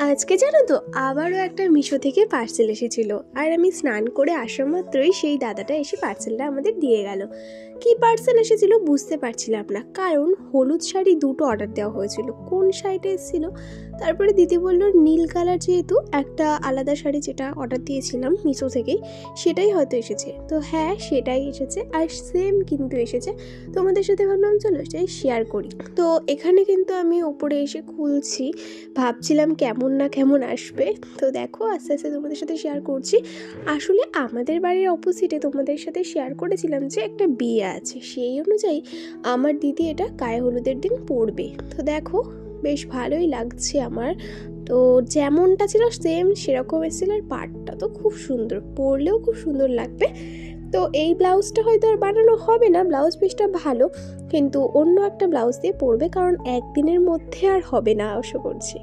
আজকে জানো তো আবারও একটা মিশো থেকে পার্সেল এসেছিল, আর আমি স্নান করে আসা মাত্রই সেই দাদাটা এসে পার্সেলটা আমাদের দিয়ে গেল। কি পার্সেল এসেছিল বুঝতে পারছিলাম না, কারণ হলুদ শাড়ি দুটো অর্ডার দেওয়া হয়েছিল। কোন শাড়িটা এসেছিল তারপরে দিদি বললো নীল কালার, যেহেতু একটা আলাদা শাড়ি যেটা অর্ডার দিয়েছিলাম মিশো থেকেই সেটাই হয়তো এসেছে। তো হ্যাঁ, সেটাই এসেছে, আর সেম কিন্তু এসেছে। তোমাদের সাথে ভাবলাম চলো সেটাই শেয়ার করি। তো এখানে কিন্তু আমি উপরে এসে খুলছি, ভাবছিলাম কেমন না কেমন আসবে। তো দেখো আস্তে আস্তে তোমাদের সাথে শেয়ার করছি। আসলে আমাদের বাড়ির অপোজিটে তোমাদের সাথে শেয়ার করেছিলাম যে একটা বিয়ে আছে, সেই অনুযায়ী আমার দিদি এটা গায়ে হলুদের দিন পরবে। তো দেখো বেশ ভালোই লাগছে আমার। তো যেমনটা ছিল সেম সেরকম এসেছিল, আর পাড়টা তো খুব সুন্দর, পরলেও খুব সুন্দর লাগবে। তো এই ব্লাউজটা হয়তো আর বানানো হবে না, ব্লাউজ পিসটা ভালো, কিন্তু অন্য একটা ব্লাউজ দিয়ে পরবে, কারণ একদিনের মধ্যে আর হবে না আশা করছি।